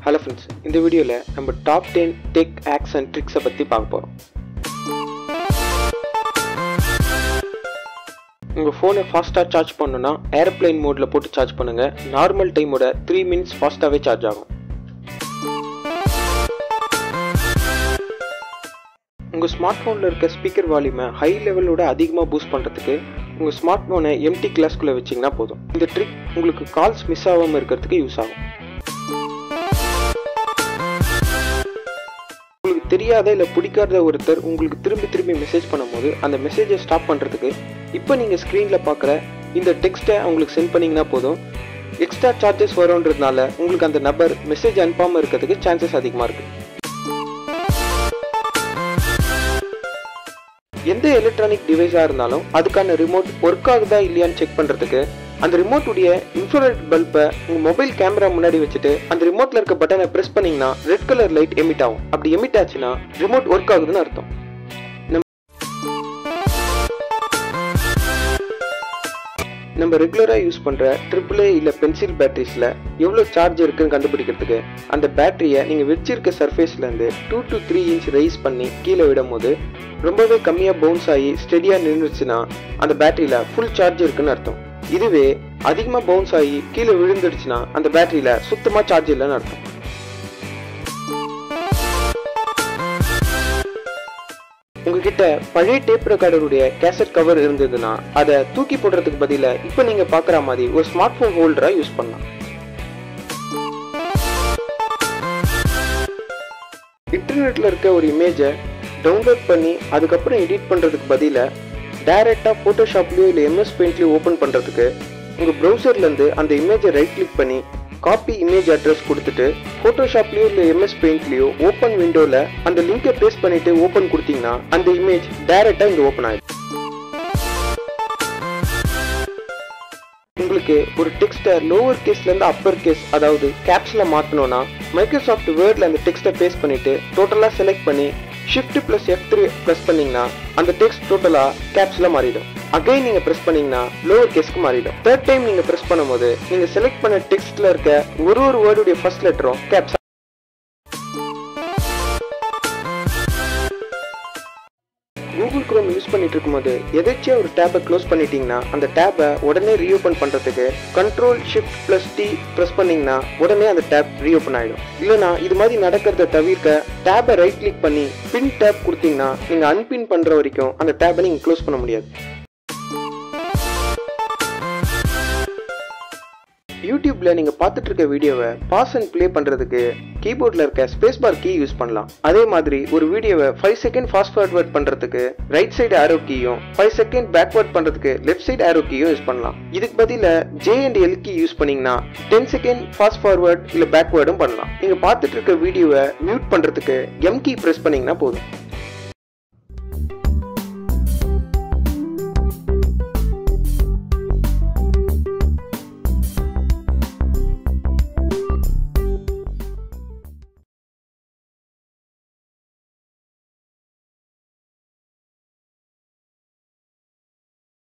Hello friends, இந்த வீடியோல நம்ம டாப் 10 டெக் ஹேக்ஸ் அண்ட் ட்ரிக்ஸை பத்தி பார்க்க போறோம். உங்க போனை ஃபாஸ்டா சார்ஜ் பண்ணனும்னா ஏர்ப்ளேன் மோட்ல போட்டு சார்ஜ் பண்ணுங்க. நார்மல் டைமோட 3 மினிட்ஸ் ஃபாஸ்டாவே சார்ஜ் ஆகும். உங்க ஸ்மார்ட் போன்ல இருக்க ஸ்பீக்கர் வால்யூமை ஹை லெவலோட அதிகமா பூஸ்ட் பண்றதுக்கு உங்க ஸ்மார்ட் போனை எம்டி கிளாஸ்க்குள்ள வச்சீங்கன்னா போதும். இந்த ட்ரிக் உங்களுக்கு கால்ஸ் மிஸ் ஆகாம இருக்கிறதுக்கு யூஸ் ஆகும். உங்களுக்கு தெரியாத இல்ல பிடிக்காத ஒருத்தர் உங்களுக்கு திரும்பி மெசேஜ் பண்ணும்போது அந்த மெசேஜை ஸ்டாப் பண்றதுக்கு இப்போ நீங்க ஸ்கிரீன்ல பார்க்குற இந்த டெக்ஸ்ட்டை அவங்களுக்கு சென்ட் பண்ணீங்கன்னா போதும். எக்ஸ்ட்ரா சார்ஜஸ் வரும்ன்றதுனால உங்களுக்கு அந்த நபர் மெசேஜ் அனுப்பாம இருக்கிறதுக்கு சான்சஸ் அதிகமா இருக்கு. எந்த எலக்ட்ரானிக் டிவைஸா இருந்தாலும் அதுக்கான ரிமோட் ஒர்க் ஆகுதா இல்லையான்னு செக் பண்றதுக்கு அந்த ரிமோட் உடைய இன்ஃப்ராரெட் பல்பை உங்க மொபைல் கேமரா முன்னாடி வச்சுட்டு அந்த ரிமோட்ல இருக்க பட்டனை பிரஸ் பண்ணீங்கன்னா ரெட் கலர் லைட் எமிட் ஆகும். அப்படி எமிட் ஆச்சுன்னா ரிமோட் ஒர்க் ஆகுதுன்னு அர்த்தம். நம்ம ரெகுலரா யூஸ் பண்ற AAA இல்ல பென்சில் பேட்டரிஸ்ல எவ்வளவு சார்ஜ் இருக்குன்னு கண்டுபிடிக்கிறதுக்கு அந்த பேட்டரியை நீங்க வச்சிருக்க சர்ஃபேஸ்ல இருந்து 2 to 3 இன்ச் ரைஸ் பண்ணி கீழே விடும் போது ரொம்பவே கம்மியா பவுன்ஸ் ஆகி ஸ்டெடியா நின்றுச்சுன்னா அந்த பேட்டரியில ஃபுல் சார்ஜ் இருக்குன்னு அர்த்தம். இதுவே அதிகமா பவுன்ஸ் ஆகி கீழே விழுந்துடுச்சுன்னா அந்த பேட்டரியில சுத்தமா சார்ஜ் இல்லைன்னு அர்த்தம். உங்ககிட்ட பழைய டேப் ரெக்கார்டருடைய கேசட் கவர் இருந்ததுன்னா அதை தூக்கி போடுறதுக்கு பதிலா இப்ப நீங்க பாக்குற மாதிரி ஒரு ஸ்மார்ட் போன் ஹோல்டரா யூஸ் பண்ணலாம். இன்டர்நெட்ல இருக்க ஒரு இமேஜை டவுன்லோட் பண்ணி அதுக்கப்புறம் எடிட் பண்றதுக்கு பதிலா டைரக்டா போட்டோஷாப்லயோ இல்ல MS பெயிண்ட்லயோ ஓபன் பண்றதுக்கு உங்க ப்ரௌசர்ல இருந்து அந்த இமேஜை ரைட் கிளிக் பண்ணி காப்பி இமேஜ் அட்ரஸ் கொடுத்துட்டு போட்டோஷாப்லயோ இல்ல MS பெயிண்ட்லயோ ஓபன் விண்டோல அந்த லிங்கை பேஸ்ட் பண்ணிட்டு ஓபன் கொடுத்தீங்கன்னா அந்த இமேஜ் டைரக்டா இங்க ஓபன் ஆயிடும். உங்களுக்கு ஒரு டெக்ஸ்ட்டை லோவர் கேஸ்ல இருந்து அப்பர் கேஸ் அதாவது கேப்ஸ்ல மாத்தணும்னா மைக்ரோசாஃப்ட் வேர்ட்ல அந்த டெக்ஸ்ட்டை பேஸ்ட் பண்ணிட்டு டோட்டலா செலக்ட் பண்ணி Shift plus F3 பிரஸ் பண்ணீங்கன்னா அந்த டெக்ஸ்ட் டோட்டலா கேப்ஸ்ல மாறிடும். அகைன் நீங்க பிரஸ் பண்ணீங்கன்னா லோவர் கேஸ்க்கு மாறிடும். தேர்ட் டைம் நீங்க பிரஸ் பண்ணும்போது நீங்க செலக்ட் பண்ண டெக்ஸ்ட்ல இருக்க ஒரு வேர்டுடைய ஃபர்ஸ்ட் லெட்டரும் கேப்ஸ். கூகுள் குரோம் யூஸ் பண்ணிட்டு இருக்கும்போது எதாச்சும் ஒரு டேபை க்ளோஸ் பண்ணிட்டீங்கன்னா அந்த டேபை உடனே ரீஓபன் பண்றதுக்கு Ctrl+Shift+T பிரஸ் பண்ணீங்கன்னா உடனே அந்த டேப் ரீஓபன் ஆயிடும். இல்லைனா இது மாதிரி நடக்கிறத தவிர்க்க டேபை ரைட் கிளிக் பண்ணி பின் டேப் கொடுத்தீங்கன்னா நீங்க அன்பின் பண்ற வரைக்கும் அந்த டேபை நீங்க க்ளோஸ் பண்ண முடியாது. யூடியூப்ல நீங்க பார்த்துட்டு இருக்க வீடியோவை பாஸ் அண்ட் பிளே பண்றதுக்கு கீபோர்ட்ல இருக்க ஸ்பேஸ் பார் கீ யூஸ் பண்ணலாம். அதே மாதிரி ஒரு வீடியோவை 5 செகண்ட் ஃபாஸ்ட் ஃபார்வர்ட் பண்றதுக்கு ரைட் சைடு ஆரோ கீயும் 5 செகண்ட் பேக்வர்ட் பண்றதுக்கு லெஃப்ட் சைடு ஆரோ கீயும் யூஸ் பண்ணலாம். இதுக்கு பதிலா J and L key use பண்ணீங்கன்னா 10 செகண்ட் ஃபாஸ்ட் ஃபார்வர்ட் இல்ல பேக்வர்டும் பண்ணலாம். நீங்க பார்த்துட்டு இருக்க வீடியோவை மியூட் பண்றதுக்கு M கீ பிரஸ் பண்ணீங்கன்னா போதும்.